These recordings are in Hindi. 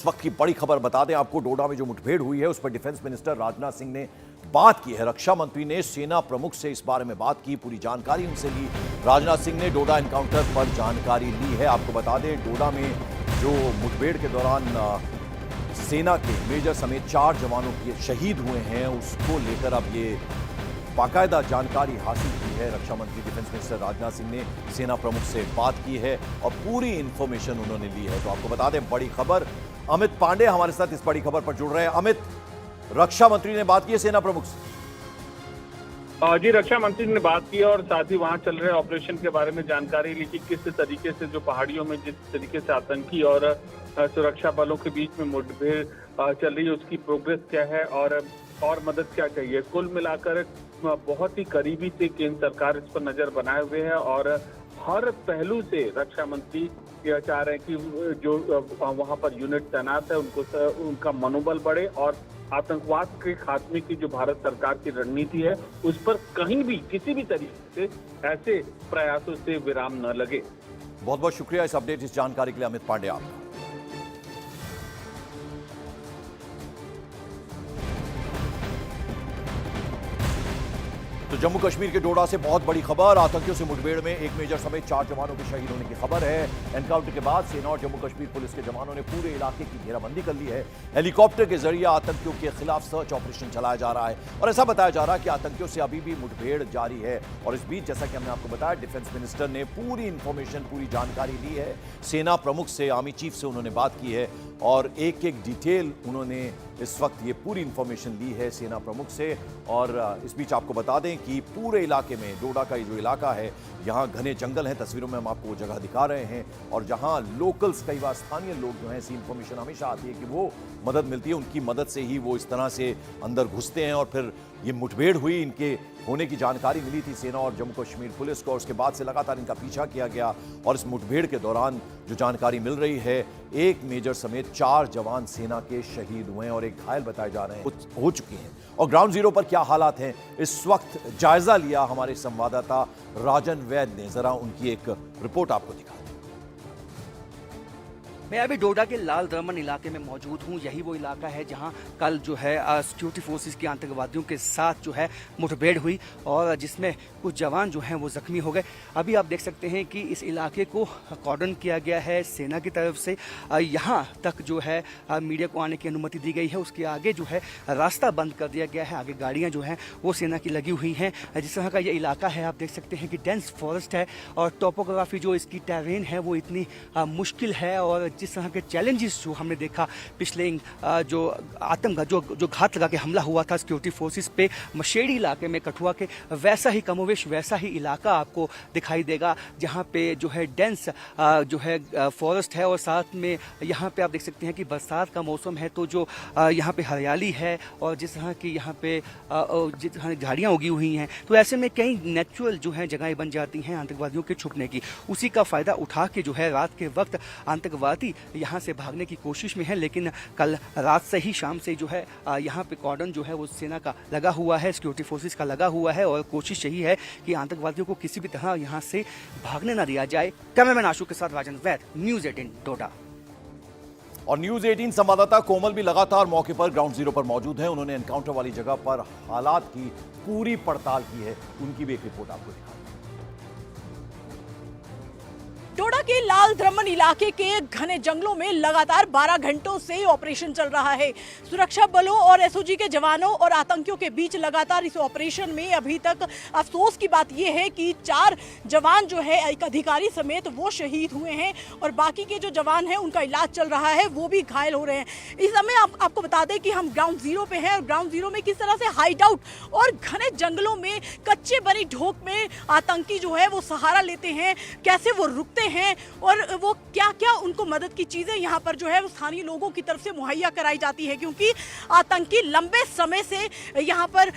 इस वक्त की बड़ी खबर बता दें आपको, डोडा में जो मुठभेड़ हुई है उस पर डिफेंस मिनिस्टर राजनाथ सिंह ने बात की है। रक्षा मंत्री ने सेना प्रमुख से इस बारे में बात की, पूरी जानकारी उनसे ली। राजनाथ सिंह ने डोडा एनकाउंटर पर जानकारी ली है। आपको बता दें, डोडा में जो मुठभेड़ के दौरान सेना के मेजर समेत 4 जवानों के शहीद हुए हैं, उसको लेकर अब ये बाकायदा जानकारी हासिल की है। रक्षा मंत्री डिफेंस मिनिस्टर राजनाथ सिंह ने सेना प्रमुख से बात की है और पूरी इंफॉर्मेशन उन्होंने ली है। तो आपको बता दें, बड़ी खबर। अमित पांडे हमारे साथ इस बड़ी खबर पर जुड़ रहे हैं। अमित, रक्षा मंत्री ने बात की है सेना प्रमुख से? जी, रक्षा मंत्री ने बात की और साथ ही वहां चल रहे ऑपरेशन के बारे में जानकारी ली कि किस तरीके से जो पहाड़ियों में जिस तरीके से आतंकी और सुरक्षा बलों के बीच में मुठभेड़ चल रही है, उसकी प्रोग्रेस क्या है और मदद क्या चाहिए। कुल मिलाकर बहुत ही करीबी से केंद्र सरकार इस पर नजर बनाए हुए है और हर पहलू से रक्षा मंत्री यह चाह रहे हैं कि जो वहां पर यूनिट तैनात है उनका मनोबल बढ़े और आतंकवाद के खात्मे की जो भारत सरकार की रणनीति है उस पर कहीं भी किसी भी तरीके से ऐसे प्रयासों से विराम न लगे। बहुत बहुत शुक्रिया इस अपडेट, इस जानकारी के लिए अमित पांडे आपका। तो जम्मू कश्मीर के डोडा से बहुत बड़ी खबर। आतंकियों से मुठभेड़ में एक मेजर समेत 4 जवानों के शहीद होने की खबर है। एनकाउंटर के बाद सेना और जम्मू कश्मीर पुलिस के जवानों ने पूरे इलाके की घेराबंदी कर ली है। हेलीकॉप्टर के जरिए आतंकियों के खिलाफ सर्च ऑपरेशन चलाया जा रहा है और ऐसा बताया जा रहा है कि आतंकियों से अभी भी मुठभेड़ जारी है। और इस बीच, जैसा कि हमने आपको बताया, डिफेंस मिनिस्टर ने पूरी इंफॉर्मेशन, पूरी जानकारी ली है। सेना प्रमुख से, आर्मी चीफ से उन्होंने बात की है और एक एक डिटेल उन्होंने इस वक्त ये पूरी इंफॉर्मेशन ली है सेना प्रमुख से। और इस बीच आपको बता दें कि पूरे इलाके में, डोडा का ये जो इलाका है, यहाँ घने जंगल हैं। तस्वीरों में हम आपको वो जगह दिखा रहे हैं और जहाँ लोकल्स, कई बार स्थानीय लोग जो हैं, ऐसी इंफॉर्मेशन हमेशा आती है कि वो मदद मिलती है, उनकी मदद से ही वो इस तरह से अंदर घुसते हैं। और फिर ये मुठभेड़ हुई, इनके होने की जानकारी मिली थी सेना और जम्मू कश्मीर पुलिस को, और उसके बाद से लगातार इनका पीछा किया गया। और इस मुठभेड़ के दौरान जो जानकारी मिल रही है, एक मेजर समेत 4 जवान सेना के शहीद हुए हैं और एक घायल बताए जा रहे हैं हो चुके हैं। और ग्राउंड जीरो पर क्या हालात हैं इस वक्त, जायजा लिया हमारे संवाददाता राजन वैद ने। जरा उनकी एक रिपोर्ट आपको दिखा। मैं अभी डोडा के लाल दमन इलाके में मौजूद हूँ। यही वो इलाका है जहाँ कल जो है सिक्योरिटी फोर्सेस के आतंकवादियों के साथ जो है मुठभेड़ हुई और जिसमें कुछ जवान जो हैं वो जख्मी हो गए। अभी आप देख सकते हैं कि इस इलाके को कॉर्डन किया गया है सेना की तरफ से। यहाँ तक जो है मीडिया को आने की अनुमति दी गई है, उसके आगे जो है रास्ता बंद कर दिया गया है। आगे गाड़ियाँ जो हैं वो सेना की लगी हुई हैं। जिस तरह का ये इलाका है, आप देख सकते हैं कि डेंस फॉरेस्ट है और टोपोग्राफी जो इसकी टेरेन है वो इतनी मुश्किल है। और जिस तरह के चैलेंजेस जो हमने देखा पिछले जो आतंक जो घात लगा के हमला हुआ था सिक्योरिटी फोर्सेस पे मशेड़ी इलाके में, कठुआ के, वैसा ही कमोवेश वैसा ही इलाका आपको दिखाई देगा जहाँ पे जो है डेंस जो है फॉरेस्ट है। और साथ में यहाँ पे आप देख सकते हैं कि बरसात का मौसम है तो जो यहाँ पे हरियाली है और जिस तरह की यहाँ पे जिस तरह झाड़ियाँ उगी हुई हैं, तो ऐसे में कई नेचुरल जो है जगहें बन जाती हैं आतंकवादियों के छुपने की। उसी का फ़ायदा उठा के जो है रात के वक्त आतंकवादी यहाँ से भागने की कोशिश में है। लेकिन कल रात से ही, शाम से जो है यहाँ पे कॉर्डन जो है वो सेना का लगा हुआ है, सिक्योरिटी फोर्सेस का लगा हुआ है और कोशिश यही है कि आतंकवादियों को किसी भी तरह यहाँ से भागने ना दिया जाए। कैमरामैन आशु के साथ राजन वैद, न्यूज़ 18 डोडा। और न्यूज़ 18 संवाददाता कोमल भी लगातार मौके पर ग्राउंड जीरो पर मौजूद है। उन्होंने एनकाउंटर वाली जगह पर हालात की पूरी पड़ताल की है। उनकी भी एक रिपोर्ट आपको दिखा। डोडा के लाल दमन इलाके के घने जंगलों में लगातार 12 घंटों से ऑपरेशन चल रहा है। सुरक्षा बलों और एसओजी के जवानों और आतंकियों के बीच लगातार इस ऑपरेशन में अभी तक अफसोस की बात यह है कि 4 जवान जो है, एक अधिकारी समेत, वो शहीद हुए हैं और बाकी के जो जवान हैं उनका इलाज चल रहा है, वो भी घायल हो रहे हैं। इस समय आपको बता दें कि हम ग्राउंड जीरो पे हैं और ग्राउंड जीरो में किस तरह से हाइड आउट और घने जंगलों में कच्चे बनी ढोक में आतंकी जो है वो सहारा लेते हैं, कैसे वो रुकते हैं और वो क्या क्या उनको मदद की चीजें यहाँ पर जो है वो स्थानीय लोगों की तरफ से मुहैया कराई जाती है। क्योंकि आतंकी लंबे समय से यहाँ पर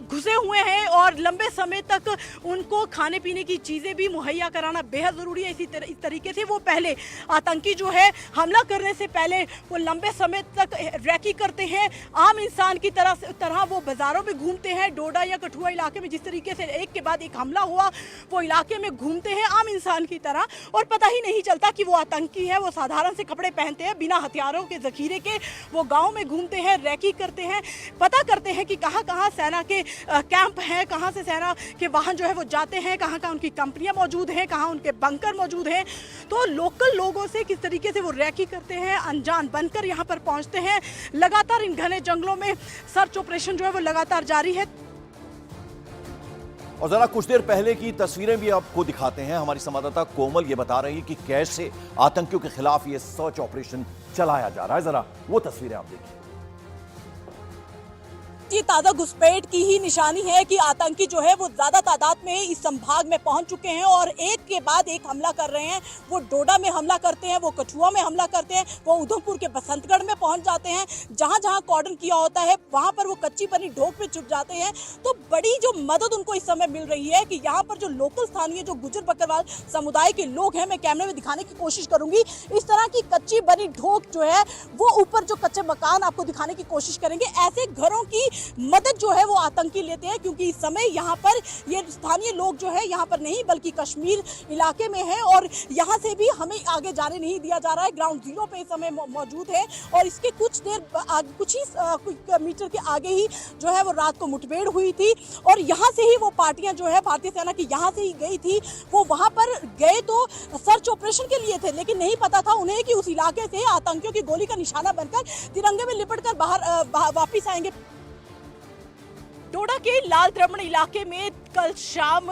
घुसे हुए हैं और लंबे समय तक उनको खाने पीने की चीजें भी मुहैया कराना बेहद जरूरी है। इस तरीके से वो पहले आतंकी जो है हमला करने से पहले वो लंबे समय तक रैकी करते हैं। आम इंसान की तरह वो बाजारों में घूमते हैं। डोडा या कठुआ इलाके में जिस तरीके से एक के बाद एक हमला हुआ, वो इलाके में घूमते हैं आम इंसान की तरह और पता ही नहीं चलता कि वो आतंकी है। वो साधारण से कपड़े पहनते हैं, बिना हथियारों के जखीरे के वो गाँव में घूमते हैं, रैकी करते हैं, पता करते हैं कि कहाँ कहाँ सेना के कैंप हैं, कहाँ से सेना के वाहन जो है वो जाते हैं, कहाँ कहाँ उनकी कंपनियां मौजूद हैं, कहाँ उनके बंकर मौजूद हैं। तो लोकल लोगों से किस तरीके से वो रैकी करते हैं, अनजान बनकर यहाँ पर पहुँचते हैं। लगातार इन घने जंगलों में सर्च ऑपरेशन जो है वो लगातार जारी है। और जरा कुछ देर पहले की तस्वीरें भी आपको दिखाते हैं। हमारी संवाददाता कोमल ये बता रही है कि कैसे आतंकियों के खिलाफ ये सर्च ऑपरेशन चलाया जा रहा है। जरा वो तस्वीरें आप देखिए। ये ताजा घुसपैठ की ही निशानी है कि आतंकी जो है वो ज्यादा तादाद में इस संभाग में पहुंच चुके हैं और एक के बाद एक हमला कर रहे हैं। वो डोडा में हमला करते हैं, वो कठुआ में हमला करते हैं, वो उधमपुर के बसंतगढ़ में पहुंच जाते हैं। जहां जहां कॉर्डन किया होता है वहां पर वो कच्ची पनी ढोक में छुप जाते हैं। तो बड़ी जो मदद उनको इस समय मिल रही है कि यहाँ पर जो लोकल स्थानीय जो गुजर बकरवाल समुदाय के लोग हैं, मैं कैमरे में दिखाने की कोशिश करूंगी, इस तरह की कच्ची बनी ढोक जो है वो ऊपर जो कच्चे मकान आपको दिखाने की कोशिश करेंगे। ऐसे घरों की मदद जो है वो आतंकी लेते हैं क्योंकि इस समय यहाँ पर ये स्थानीय लोग जो है यहाँ पर नहीं बल्कि कश्मीर इलाके में है और यहाँ से भी हमें आगे जाने नहीं दिया जा रहा है। ग्राउंड जीरो पे इस समय मौजूद है और इसके कुछ मीटर के आगे ही जो है वो रात को मुठभेड़ हुई थी और यहाँ से ही वो पार्टियां जो है भारतीय सेना की यहाँ से ही गई थी। वो वहाँ पर गए तो सर्च ऑपरेशन के लिए थे, लेकिन नहीं पता था उन्हें कि उस इलाके से आतंकियों की गोली का निशाना बनकर तिरंगे में लिपट कर बाहर वापिस आएंगे। डोडा के लाल द्रमण इलाके में कल शाम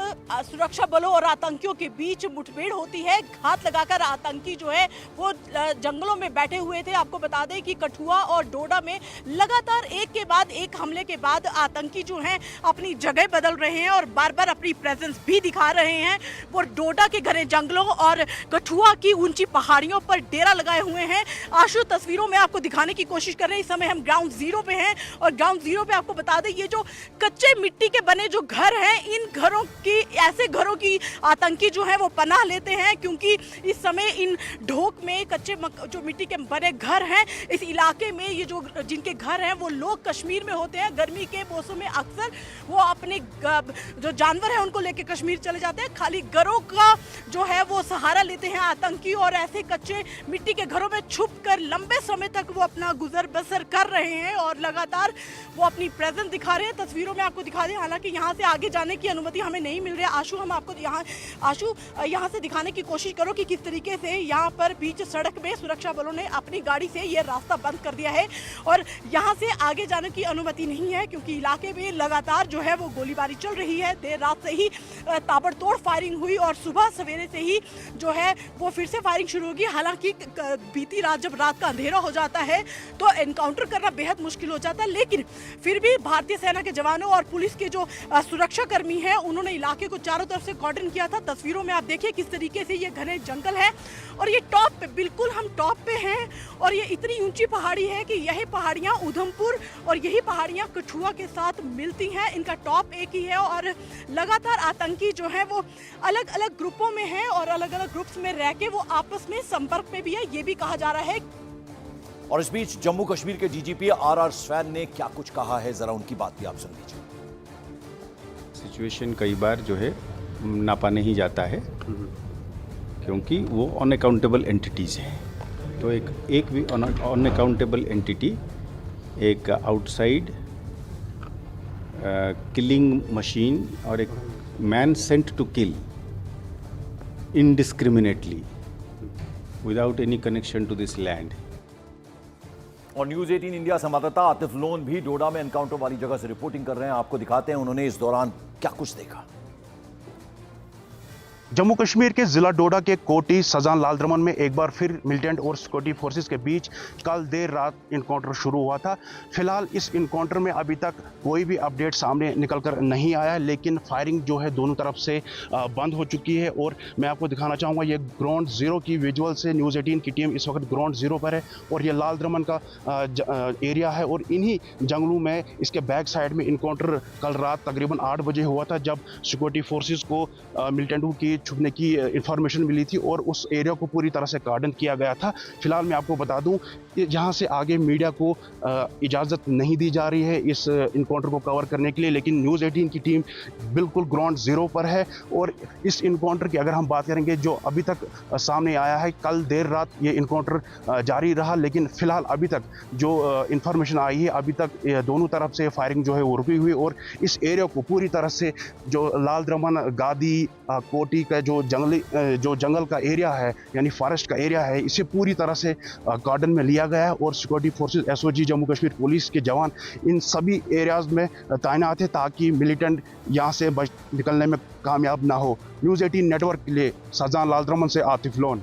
सुरक्षा बलों और आतंकियों के बीच मुठभेड़ होती है। घात लगाकर आतंकी जो है वो जंगलों में बैठे हुए थे। आपको बता दें कि कठुआ और डोडा में लगातार एक के बाद एक हमले के बाद आतंकी जो हैं अपनी जगह बदल रहे हैं और बार बार अपनी प्रेजेंस भी दिखा रहे हैं। वो डोडा के घने जंगलों और कठुआ की ऊंची पहाड़ियों पर डेरा लगाए हुए हैं। आशु तस्वीरों में आपको दिखाने की कोशिश कर रहे हैं। इस समय हम ग्राउंड जीरो पे हैं और ग्राउंड जीरो पे आपको बता दें ये जो कच्चे मिट्टी के बने जो घर हैं, इन घरों की ऐसे घरों की आतंकी जो है वो पनाह लेते हैं क्योंकि इस समय इन ढोक में कच्चे जो मिट्टी के बने घर हैं इस इलाके में ये जो जिनके घर हैं वो लोग कश्मीर में होते हैं। गर्मी के मौसम में अक्सर वो अपने जो जानवर है उनको लेके कश्मीर चले जाते हैं। खाली घरों का जो है वो सहारा लेते हैं आतंकी और ऐसे कच्चे मिट्टी के घरों में छुप कर लंबे समय तक वो अपना गुजर बसर कर रहे हैं और लगातार वो अपनी प्रेजेंस दिखा रहे हैं। तस्वीरों में आपको दिखा दें, हालांकि यहाँ से आगे जाने की अनुमति हमें नहीं मिल रही है। आशु हम आपको यहाँ से दिखाने की कोशिश करो कि किस तरीके से यहाँ पर बीच सड़क में सुरक्षा बलों ने अपनी गाड़ी से ये रास्ता बंद कर दिया है और यहाँ से आगे जाने की अनुमति नहीं है क्योंकि इलाके में लगातार जो है वो गोलीबारी चल रही है। देर रात से ही ताबड़तोड़ फायरिंग हुई और सुबह सवेरे से ही जो है वो फिर से फायरिंग शुरू होगी। हालांकि बीती रात जब रात का अंधेरा हो जाता है तो एनकाउंटर करना बेहद मुश्किल हो जाता है, लेकिन फिर भी भारतीय सेना के जवानों और पुलिस के जो सुरक्षा कर्मी हैं उन्होंने इलाके को चारों तरफ से कॉर्डन किया था। तस्वीरों में आप देखिए किस तरीके से ये घने जंगल है और ये टॉप पे, बिल्कुल हम टॉप पे हैं और ये इतनी ऊंची पहाड़ी है कि यही पहाड़ियां उधमपुर और यही पहाड़ियां कठुआ के साथ मिलती हैं। इनका टॉप एक ही है और लगातार आतंकी जो है वो अलग अलग ग्रुपों में हैं और अलग अलग ग्रुप्स में रह के वो आपस में संपर्क में भी है, ये भी कहा जा रहा है। और इस बीच जम्मू कश्मीर के डीजीपी आर स्वैन ने क्या कुछ कहा है, जरा उनकी बात भी आप सुन लीजिए। सिचुएशन कई बार जो है नापा नहीं जाता है क्योंकि वो अनअकाउंटेबल एंटिटीज़ हैं। तो एक भी अनअकाउंटेबल एंटिटी एक आउटसाइड किलिंग मशीन और एक man sent to kill indiscriminately without any connection to this land. और न्यूज 18 इंडिया संवाददाता आतिफ लोन भी डोडा में एनकाउंटर वाली जगह से रिपोर्टिंग कर रहे हैं। आपको दिखाते हैं उन्होंने इस दौरान क्या कुछ देखा। जम्मू कश्मीर के जिला डोडा के कोटी सजान लाल द्रमन में एक बार फिर मिलिटेंट और सिक्योरिटी फोर्सेस के बीच कल देर रात इनकाउंटर शुरू हुआ था। फिलहाल इस इनकाउंटर में अभी तक कोई भी अपडेट सामने निकल कर नहीं आया, लेकिन फायरिंग जो है दोनों तरफ से बंद हो चुकी है। और मैं आपको दिखाना चाहूँगा ये ग्राउंड जीरो की विजुअल से न्यूज़ 18 की टीम इस वक्त ग्राउंड जीरो पर है और ये लाल द्रमन का एरिया है और इन्हीं जंगलों में इसके बैक साइड में इनकाउंटर कल रात तकरीबन 8 बजे हुआ था, जब सिक्योरिटी फोर्सेस को मिलिटेंटों की छुपने की इंफॉर्मेशन मिली थी और उस एरिया को पूरी तरह से गार्डन किया गया था। फिलहाल मैं आपको बता दूं जहाँ से आगे मीडिया को इजाज़त नहीं दी जा रही है इस इनकाउंटर को कवर करने के लिए, लेकिन न्यूज़ 18 की टीम बिल्कुल ग्राउंड ज़ीरो पर है। और इस इनकाउंटर की अगर हम बात करेंगे जो अभी तक सामने आया है, कल देर रात ये इनकाउंटर जारी रहा, लेकिन फ़िलहाल अभी तक जो इन्फॉर्मेशन आई है, अभी तक दोनों तरफ से फायरिंग जो है वो रुकी हुई, और इस एरिया को पूरी तरह से जो लाल दमन गादी कोटी का जो जंगल का एरिया है, यानी फॉरेस्ट का एरिया है, इसे पूरी तरह से गार्डन में लिया गया है। और security forces, SOG Jammu Kashmir police के जवान इन सभी एरियाज में तैनात है ताकि मिलिटेंट यहाँ से निकलने में कामयाब ना हो। न्यूज़ 18 नेटवर्क के लिए शाहजहां लाल दमन से आतिफ लोन।